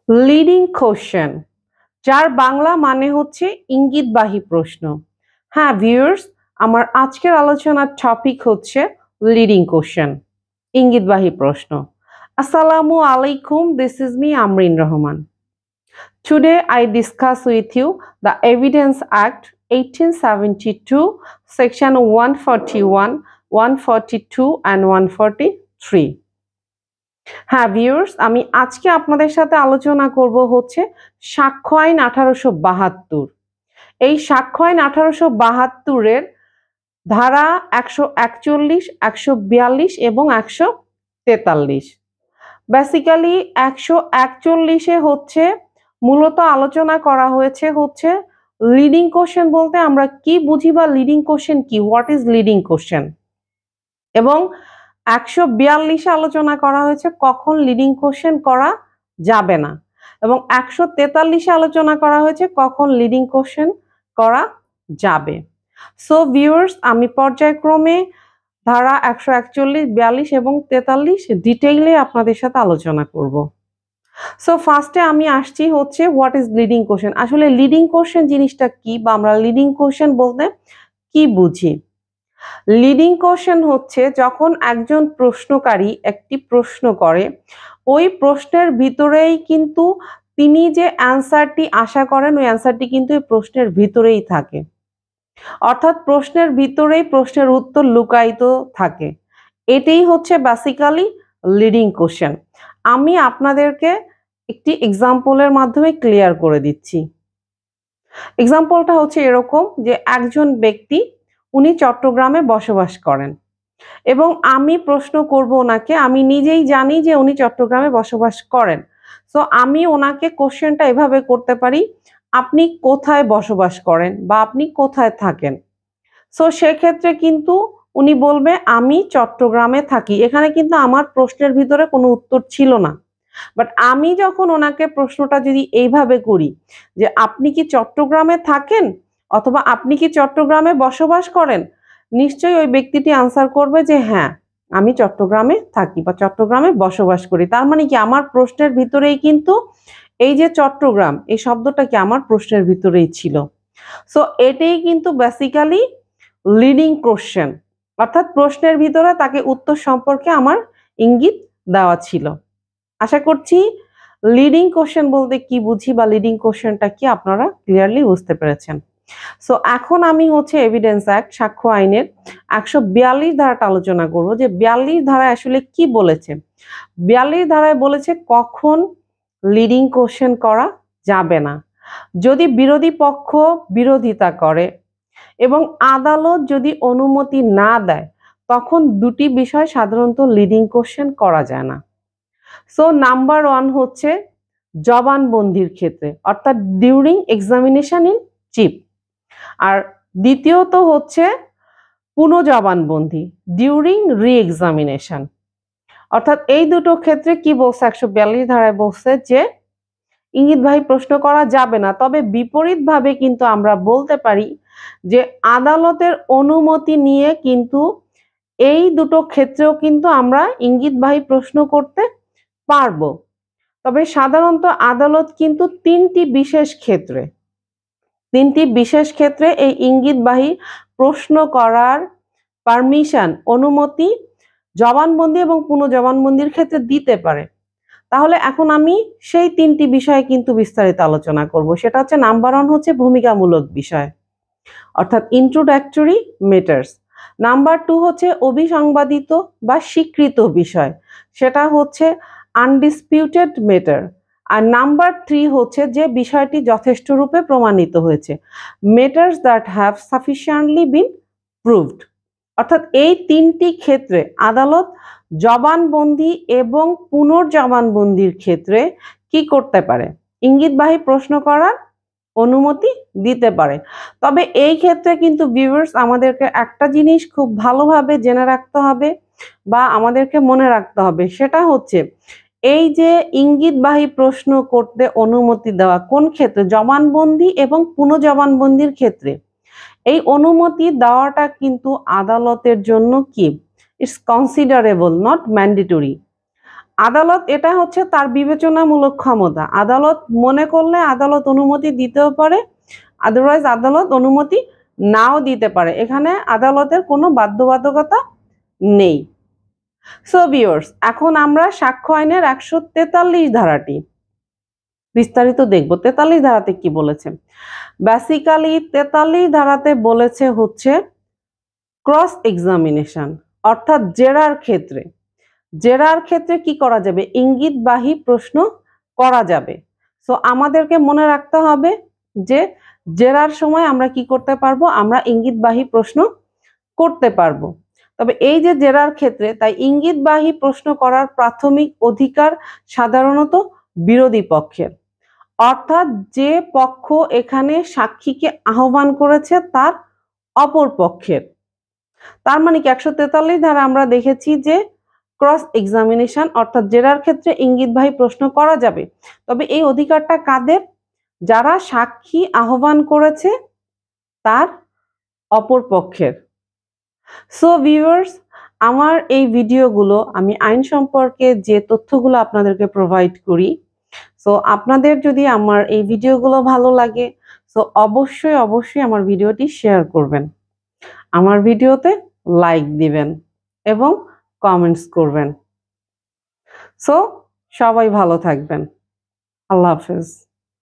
Leading question, যার বাংলা মানে হচ্ছে ইঙ্গিতবাহী প্রশ্ন। হ্যাঁ ভিউয়ার্স, আমার আজকের আলোচনার টপিক হচ্ছে লিডিং কোশ্চেন, ইঙ্গিতবাহী প্রশ্ন। আসসালামু আলাইকুম, this is me Amrin Rahman. Today I discuss with you the Evidence Act 1872, Section 141, 142 and 143. হ্যাঁ ভিউয়ার্স, আমি আজকে আপনাদের সাথে আলোচনা করব হচ্ছে সাক্ষ্য আইন 1872। এই সাক্ষ্য আইন 1872-এর ধারা 141, 142 এবং 143। বেসিক্যালি 141-এ হচ্ছে মূলত আলোচনা করা হয়েছে হচ্ছে লিডিং কোশ্চেন বলতে আমরা কি বুঝি বা লিডিং কোশ্চেন কি, হোয়াট ইজ লিডিং কোশ্চেন। এবং 142-এ আলোচনা করা হয়েছে কখন লিডিং কোশ্চেন করা যাবে না, এবং 143-এ আলোচনা করা হয়েছে কখন লিডিং কোশ্চেন করা যাবে। সো ভিউয়ার্স, আমি পর্যায়ক্রমে ধারা 141, 42 এবং 43 ডিটেইলে আপনাদের সাথে আলোচনা করব। সো ফার্স্টে আমি আসছি হচ্ছে হোয়াট ইজ লিডিং কোশ্চেন। আসলে লিডিং কোশ্চেন জিনিসটা কি বা আমরা লিডিং কোশ্চেন বলতে কি বুঝি। লিডিং কোশ্চেন হচ্ছে যখন একজন প্রশ্নকারী একটি প্রশ্ন করে, ওই প্রশ্নের ভিতরেই কিন্তু তিনি যে অ্যান্সারটি আশা করেন ওই অ্যান্সারটি কিন্তু এই প্রশ্নের ভিতরেই থাকে, অর্থাৎ প্রশ্নের ভিতরেই প্রশ্নের উত্তর লুকায়িত থাকে। এটাই হচ্ছে বেসিক্যালি লিডিং কোশ্চেন। আমি আপনাদেরকে একটি এক্সাম্পলের মাধ্যমে ক্লিয়ার করে দিচ্ছি। এক্সাম্পলটা হচ্ছে এরকম যে একজন ব্যক্তি, উনি চট্টগ্রামে বসবাস করেন এবং আমি প্রশ্ন করব ওনাকে, আমি নিজেই জানি যে উনি চট্টগ্রামে বসবাস করেন। সো আমি ওনাকে কোশ্চেনটা এভাবে করতে পারি, আপনি কোথায় বসবাস করেন বা আপনি কোথায় থাকেন। সো সেক্ষেত্রে কিন্তু উনি বলবে আমি চট্টগ্রামে থাকি। এখানে কিন্তু আমার প্রশ্নের ভিতরে কোনো উত্তর ছিল না, বাট আমি যখন ওনাকে প্রশ্নটা যদি এইভাবে করি যে আপনি কি চট্টগ্রামে থাকেন অথবা আপনি কি চট্টগ্রামে বসবাস করেন, নিশ্চয়ই ওই ব্যক্তিটি আনসার করবে যে হ্যাঁ আমি চট্টগ্রামে থাকি বা চট্টগ্রামে বসবাস করি। তার মানে কি আমার প্রশ্নের ভিতরেই কিন্তু এই যে চট্টগ্রাম এই শব্দটা কি আমার প্রশ্নের ভিতরেই ছিল। সো এটাই কিন্তু বেসিক্যালি লিডিং কোশ্চেন, অর্থাৎ প্রশ্নের ভিতরে তাকে উত্তর সম্পর্কে আমার ইঙ্গিত দেওয়া ছিল। আশা করছি লিডিং কোশ্চেন বলতে কি বুঝি বা লিডিং কোশ্চেনটা কি আপনারা ক্লিয়ারলি বুঝতে পেরেছেন। সো এখন আমি হচ্ছে এভিডেন্স অ্যাক্ট সাক্ষ্য আইনের 142 ধারাটা আলোচনা করব যে 42 ধারায় আসলে কি বলেছে। 42 ধারায় বলেছে কখন লিডিং কোশ্চেন করা যাবে না, যদি বিরোধী পক্ষ বিরোধিতা করে এবং আদালত যদি অনুমতি না দেয় তখন দুটি বিষয় সাধারণত লিডিং কোশ্চেন করা যায় না। সো নাম্বার 1 হচ্ছে জবানবন্দির ক্ষেত্রে, অর্থাৎ ডিউরিং এক্সামিনেশন ইন চিফ। আর দ্বিতীয়ত হচ্ছে পুনঃজবানবন্দি ডিউরিং রি এক্সামিনেশন। অর্থাৎ এই দুটো ক্ষেত্রে কি বলছে 142 ধারায় বলছে যে ইঙ্গিতবাহী প্রশ্ন করা যাবে না, তবে বিপরীতভাবে কিন্তু আমরা বলতে পারি যে আদালতের অনুমতি নিয়ে কিন্তু এই দুটো ক্ষেত্রেও কিন্তু আমরা ইঙ্গিতবাহী প্রশ্ন করতে পারবো। তবে সাধারণত আদালত কিন্তু তিনটি বিশেষ ক্ষেত্রে এই ইঙ্গিতবাহী প্রশ্ন করার পারমিশন, অনুমতি জবানবন্দি এবং পুনঃজবানবন্দির ক্ষেত্রে দিতে পারে। তাহলে এখন আমি সেই তিনটি বিষয়ে কিন্তু বিস্তারিত আলোচনা করব। সেটা হচ্ছে নাম্বার 1 হচ্ছে ভূমিকামূলক বিষয়, অর্থাৎ ইন্ট্রোডাক্টরি ম্যাটার্স। নাম্বার 2 হচ্ছে অভিসংবাদিত বা স্বীকৃত বিষয়, সেটা হচ্ছে আনডিসপিউটেড ম্যাটার। আর নাম্বার 3 হচ্ছে যে বিষয়টি যথেষ্ট রূপে প্রমাণিত হয়েছে, matters that have sufficiently been proved. অর্থাৎ এই তিনটি ক্ষেত্রে আদালত জবানবন্দি এবং পুনর্জবানবন্দির ক্ষেত্রে কি করতে পারে, ইঙ্গিতবাহী প্রশ্ন করার অনুমতি দিতে পারে। তবে এই ক্ষেত্রে কিন্তু ভিউয়ার্স আমাদেরকে একটা জিনিস খুব ভালোভাবে জেনে রাখতে হবে বা আমাদেরকে মনে রাখতে হবে, সেটা হচ্ছে এই যে ইঙ্গিতবাহী প্রশ্ন করতে অনুমতি দেওয়া কোন ক্ষেত্রে, জবানবন্দি এবং পুনঃজবানবন্দির ক্ষেত্রে। এই অনুমতি দেওয়াটা কিন্তু আদালতের জন্য কি, ইটস কনসিডারেবল, নট ম্যান্ডেটরি। আদালত এটা হচ্ছে তার বিবেচনামূলক ক্ষমতা। আদালত মনে করলে আদালত অনুমতি দিতেও পারে, আদারওয়াইজ আদালত অনুমতি নাও দিতে পারে। এখানে আদালতের কোনো বাধ্যবাধকতা নেই। সো ভিউয়ার্স, এখন আমরা সাক্ষ্য আইনের 143 ধারাটি বিস্তারিত দেখব। 43 ধারাতে কি বলেছে? বেসিক্যালি 43 ধারাতে বলেছে হচ্ছে ক্রস এক্সামিনেশন, অর্থাৎ জেরার ক্ষেত্রে কি করা যাবে? ইঙ্গিতবাহী প্রশ্ন করা যাবে। সো আমাদেরকে মনে রাখতে হবে যে জেরার সময় আমরা কি করতে পারবো? আমরা ইঙ্গিতবাহী প্রশ্ন করতে পারবো। তবে এই যে জেরার ক্ষেত্রে, তাই ইঙ্গিতবাহী প্রশ্ন করার প্রাথমিক অধিকার সাধারণত বিরোধী পক্ষের, অর্থাৎ যে পক্ষ এখানে সাক্ষীকে আহ্বান করেছে তার অপর পক্ষের। তার মানে কি 143 ধারা আমরা দেখেছি যে ক্রস এক্সামিনেশন অর্থাৎ জেরার ক্ষেত্রে ইঙ্গিতবাহী প্রশ্ন করা যাবে। তবে এই অধিকারটা কাদের? যারা সাক্ষী আহ্বান করেছে তার অপর পক্ষের। সো ভিউয়ার্স, আমার এই ভিডিওগুলো আমি আইন সম্পর্কে যে তথ্যগুলো আপনাদেরকে প্রোভাইড করি, সো আপনাদের যদি আমার এই ভিডিওগুলো ভালো লাগে, সো অবশ্যই আমার ভিডিওটি শেয়ার করবেন, আমার ভিডিওতে লাইক দিবেন এবং কমেন্টস করবেন। সো সবাই ভালো থাকবেন। আল্লাহ হাফেজ।